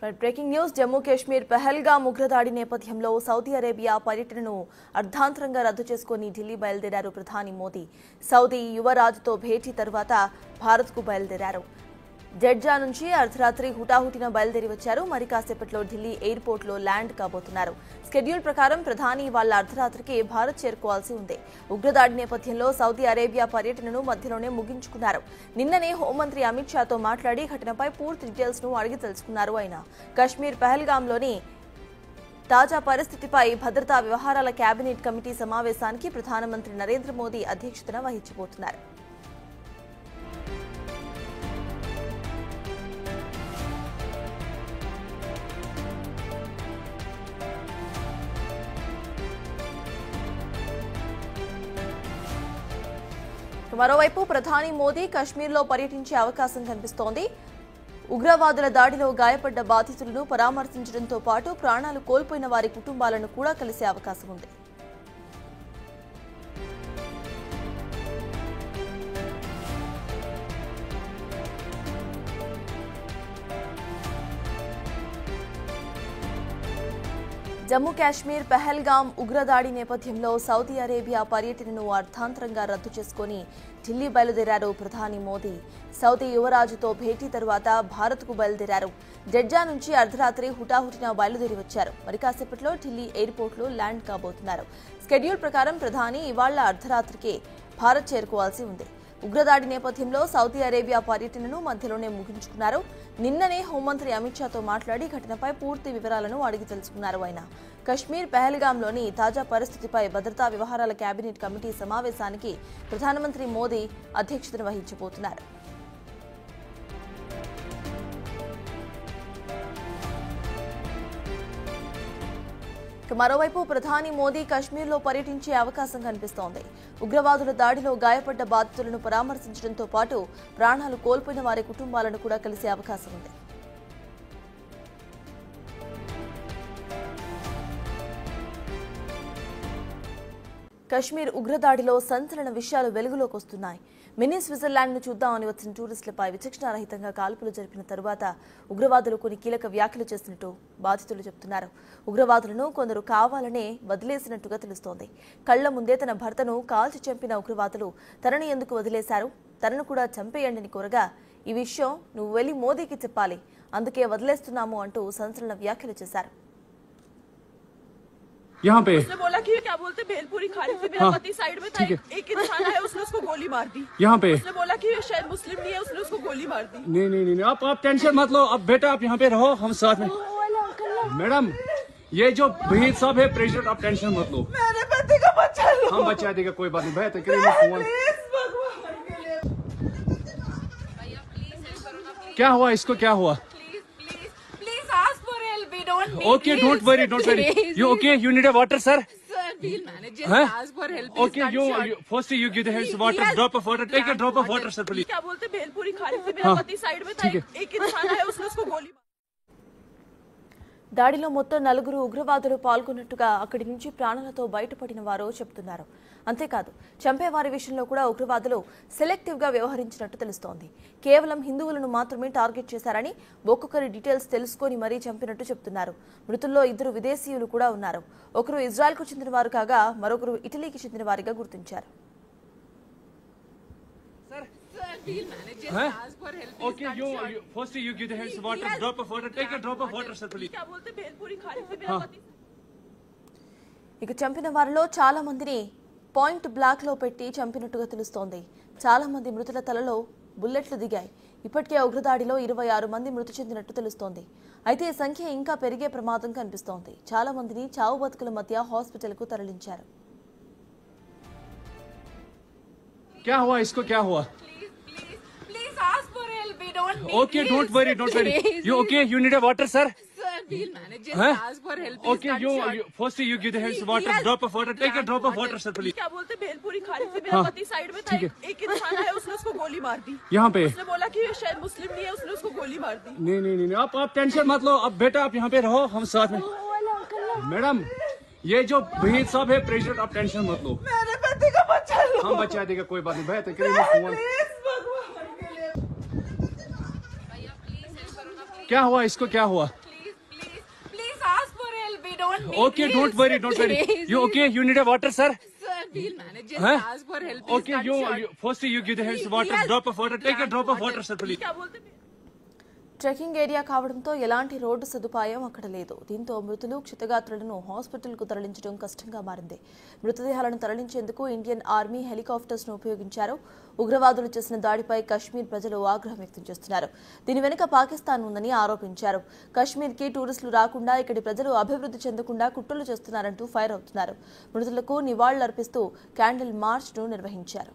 Breaking news Jammu Kashmir Pahalgam ఉగ్రదాడి నేపథ్యంలో Saudi Arabia పర్యటనను అర్ధాంతరంగా రద్దు చేసుకుని ఢిల్లీ బయలుదేరారు ప్రధాని మోదీ. సౌదీ యువరాజుతో భేటీ తర్వాత భారత్కు బయలుదేరారు. జడ్జా నుంచి అర్ధరాత్రి హుటాహుటిన బయలుదేరి వచ్చారు. మరి కాసేపట్లో ఢిల్లీ ఎయిర్పోర్ట్లో ల్యాండ్ కాబోతున్నారు. షెడ్యూల్ ప్రకారం ప్రధాని వాళ్ళ అర్ధరాత్రికి భారత్ చేరుకోవాల్సి ఉంది. ఉగ్రదాడి నేపథ్యంలో సౌదీ అరేబియా పర్యటనను మధ్యలోనే ముగించుకున్నారు. నిన్ననే హోంమంత్రి అమిత్ షాతో మాట్లాడి ఘటనపై పూర్తి డీటెయిల్స్ ను అడిగి తెలుసుకున్నారు. ఆయన కశ్మీర్ పహల్గామ్లోని తాజా పరిస్థితిపై భద్రతా వ్యవహారాల కేబినెట్ కమిటీ సమావేశానికి ప్రధానమంత్రి నరేంద్ర మోదీ అధ్యక్షతన వహించబోతున్నారు. మరోవైపు ప్రధాని మోదీ కశ్మీర్లో పర్యటించే అవకాశం కనిపిస్తోంది. ఉగ్రవాదుల దాడిలో గాయపడ్డ బాధితులను పరామర్శించడంతో పాటు ప్రాణాలు కోల్పోయిన వారి కుటుంబాలను కూడా కలిసే అవకాశం ఉంది. జమ్మూ కాశ్మీర్ పహల్గామ్ ఉగ్రదాడి నేపథ్యంలో సౌదీ అరేబియా పర్యటనను అర్ధాంతరంగా రద్దు చేసుకుని ఢిల్లీ బయలుదేరారు ప్రధాని మోదీ. సౌదీ యువరాజుతో భేటీ తర్వాత భారత్కు బయలుదేరారు. జడ్జా నుంచి అర్ధరాత్రి హుటాహుటిన బయలుదేరి వచ్చారు. మరి కాసేపట్లో ఢిల్లీ ఎయిర్పోర్ట్లో ల్యాండ్ కాబోతున్నారు. షెడ్యూల్ ప్రకారం ప్రధాని ఇవాళ అర్ధరాత్రికి భారత్ చేరుకోవాల్సి ఉంది. ఉగ్రదాడి నేపథ్యంలో సౌదీ అరేబియా పర్యటనను మధ్యలోనే ముగించుకున్నారు. నిన్ననే హోంమంత్రి అమిత్ షాతో మాట్లాడి ఘటనపై పూర్తి వివరాలను అడిగి తెలుసుకున్నారు. ఆయన కశ్మీర్ పహల్గామ్లోని తాజా పరిస్థితిపై భద్రతా వ్యవహారాల కేబినెట్ కమిటీ సమావేశానికి ప్రధానమంత్రి మోదీ అధ్యక్షతన వహించబోతున్నారు. మరోవైపు ప్రధాని మోదీ కశ్మీర్లో పర్యటించే అవకాశం కనిపిస్తోంది. ఉగ్రవాదుల దాడిలో గాయపడ్డ బాధితులను పరామర్శించడంతో పాటు ప్రాణాలు కోల్పోయిన వారి కుటుంబాలను కూడా కలిసే అవకాశం ఉంది. కశ్మీర్ ఉగ్రదాడిలో సంచలన విషయాలు వెలుగులోకి వస్తున్నాయి. మినీ స్విట్జర్లాండ్ ను చూద్దామని వచ్చిన టూరిస్టులపై విచక్షణారహితంగా కాల్పులు జరిపిన తరువాత ఉగ్రవాదులు కొన్ని కీలక వ్యాఖ్యలు చేసినట్టు బాధితులు చెబుతున్నారు. ఉగ్రవాదులను కొందరు కావాలనే వదిలేసినట్టుగా తెలుస్తోంది. కళ్ల ముందే తన భర్తను కాల్చి చంపిన ఉగ్రవాదులు తనని ఎందుకు వదిలేశారు, తనను కూడా చంపేయండి కోరగా ఈ విషయం నువ్వు వెళ్లి మోదీకి చెప్పాలి, అందుకే వదిలేస్తున్నాము అంటూ సంచలన వ్యాఖ్యలు చేశారు. यहाँ पे उसने बोला कि क्या बोलते भेलपुरी खाने से मेरा पति साइड में था, एक इंसान है उसने उसको गोली मार दी। यहाँ पे उसने बोला कि शायद मुस्लिम नहीं है, उसने उसको गोली मार दी। नहीं नहीं नहीं आप टेंशन मत लो, अब बेटा आप यहाँ पे रहो, हम साथ में। मैडम ये जो भहीद साहब है प्रेसिडेंट, आप टेंशन मत लो, मेरे पति का बच्चा लो, हम बचा देगा, कोई बात नहीं। भैया फोन क्या हुआ, इसको क्या हुआ? Okay, don't worry. You okay? You need a water, sir? Sir, we'll manage. Just ask for help. Okay, you first you give the hands water, drop of water, take a drop of water, sir, please. क्या बोलते भेलपुरी खाने से मेरा पति side में था, एक इंसान है उसने उसको गोली मार। దాడిలో మొత్తం 4 ఉగ్రవాదులు పాల్గొన్నట్టుగా అక్కడి నుంచి ప్రాణాలతో బయటపడిన వారు చెబుతున్నారు. అంతేకాదు చంపేవారి విషయంలో కూడా ఉగ్రవాదులు సెలెక్టివ్ గా వ్యవహరించినట్టు తెలుస్తోంది. కేవలం హిందువులను మాత్రమే టార్గెట్ చేశారని, ఒక్కొక్కరి డీటెయిల్స్ తెలుసుకొని మరీ చంపినట్టు చెబుతున్నారు. మృతుల్లో 2 విదేశీయులు కూడా ఉన్నారు. ఒకరు ఇజ్రాయెల్కు చెందిన వారు కాగా మరొకరు ఇటలీకి చెందిన వారిగా గుర్తించారు. We'll manage. Just ask for help. Okay, you first you give the hands water, drop of water, take a drop of water, sir, please. क्या बोलते भेलपुरी खाने से मेरा पति। ఇక చంపిన వారిలో చాలా మందిని పాయింట్ బ్లాక్ లో పెట్టి చంపినట్టుగా తెలుస్తోంది. చాలా మంది మృతుల తలలో బుల్లెట్లు దిగాయి. ఇప్పటికే ఉగ్రదాడిలో 26 మంది మృతి చెందినట్టు తెలుస్తోంది. అయితే ఈ సంఖ్య ఇంకా పెరిగే ప్రమాదం కనిపిస్తోంది. చాలా మందిని చావు బతుకుల మధ్య హాస్పిటల్ కు తరలించారు. क्या हुआ, इसको क्या हुआ? Please ask for help. We don't need. Okay, don't worry. You okay? You need a water, sir? Sir, we'll manage. Just ask for help. Okay, you first you give the hands water, drop of water, take a drop of water, sir, please. क्या बोलते भेलपुरी खाने से मेरा पति side में था, एक इंसान है उसने उसको गोली मार दी। यहाँ पे उसने बोला कि शायद मुस्लिम नहीं है, उसने उसको गोली मार दी। नहीं नहीं नहीं आप टेंशन मत लो, अब बेटा आप यहाँ पे रहो, हम साथ में। मैडम ये जो भहीद साहब है प्रेसिडेंट, आप टेंशन मत लो, मेरे पति का बच्चा लो, हम बचा देगा, कोई बात नहीं। भैया फोन क्या हुआ, इसको क्या हुआ? don't need Okay, don't worry, don't worry. You okay? You need a water, sir? Sir, we'll manage. Just Huh? ask for help. Okay, you first you give the hands water, drop of water. Take a drop of water, sir, please. क्या बोलते हैं? Trekking area కావడంతో ఎలాంటి road సదుపాయం అక్కడ లేదు. దీంతో మృతులు క్షతగాత్రులను హాస్పిటల్కు తరలించడం కష్టంగా మారింది. మృతదేహాలను తరలించేందుకు ఇండియన్ ఆర్మీ హెలికాప్టర్స్ను ఉపయోగించారు. ఉగ్రవాదులు చేసిన దాడిపై కశ్మీర్ ప్రజలు ఆగ్రహం వ్యక్తం చేస్తున్నారు. దీని వెనుక పాకిస్తాన్ ఉందని ఆరోపించారు. కశ్మీర్కి టూరిస్టులు రాకుండా ఇక్కడి ప్రజలు అభివృద్ధి చెందకుండా కుట్రలు చేస్తున్నారంటూ ఫైర్ అవుతున్నారు. మృతులకు నివాళులర్పిస్తూ క్యాండిల్ మార్చ్ను నిర్వహించారు.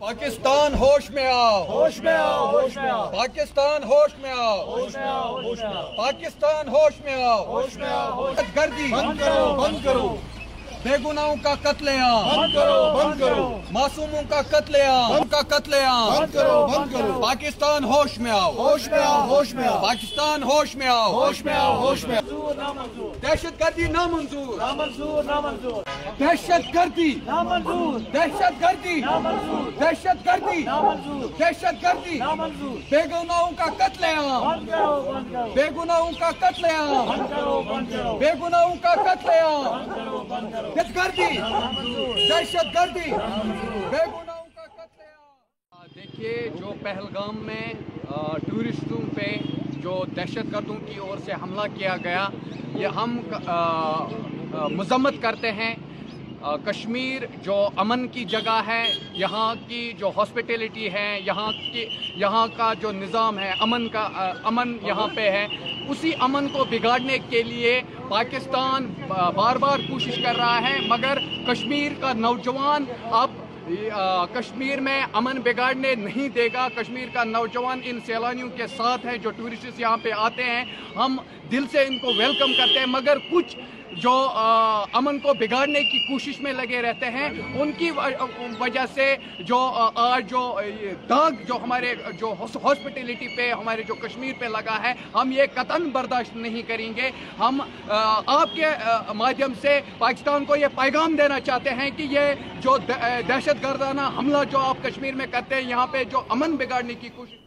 पाकिस्तान होश में आओ, होश में आओ, होश में आओ। पाकिस्तान होश में आओ, होश में आओ, होश में आओ। पाकिस्तान होश में आओ, होश में आओ। गर्दी बंद करो, बंद करो। बेगुनाहों का कत्लेआम बंद करो, बंद करो। मासूमों का कत्लेआम का कत्लेआम बंद करो, बंद करो। पाकिस्तान होश में आओ, होश में आओ, होश में आओ। पाकिस्तान होश में आओ, होश में आओ, होश में आओ। दहशतगर्दी नामंजूर, नामंजूर, नामंजूर। दहशतगर्दी नामंजूर, दहशतगर्दी नामंजूर, दहशतगर्दी नामंजूर, दहशतगर्दी नामंजूर। बेगुनाहों का कत्लेआम बंद करो, बंद करो। बेगुनाहों का कत्लेआम बंद करो, बंद करो। बेगुनाहों का कत्लेआम बंद करो, बंद करो। दहशतगर्दी, दहशतगर्दी, बेगुनाहों का कत्लेआम। देखिए, जो पहलगाम में टूरिस्टों पे जो दहशतगर्दों की ओर से हमला किया गया, ये हम मजम्मत करते हैं। कश्मीर जो अमन की जगह है, यहाँ की जो हॉस्पिटैलिटी है, यहाँ का जो निज़ाम है, अमन यहाँ पे है, उसी अमन को बिगाड़ने के लिए पाकिस्तान बार बार कोशिश कर रहा है। मगर कश्मीर का नौजवान अब कश्मीर में अमन बिगाड़ने नहीं देगा। कश्मीर का नौजवान इन सैलानियों के साथ है जो टूरिस्ट यहाँ पे आते हैं। हम दिल से इनको वेलकम करते हैं, मगर कुछ जो अमन को बिगाड़ने की कोशिश में लगे रहते हैं, उनकी वजह से जो आज जो दाग जो हमारे जो हॉस्पिटैलिटी पे हमारे जो कश्मीर पे लगा है, हम ये कतन बर्दाश्त नहीं करेंगे। हम आपके माध्यम से पाकिस्तान को ये पैगाम देना चाहते हैं कि ये जो दहशतगर्दाना हमला जो आप कश्मीर में करते हैं, यहाँ पे जो अमन बिगाड़ने की कोशिश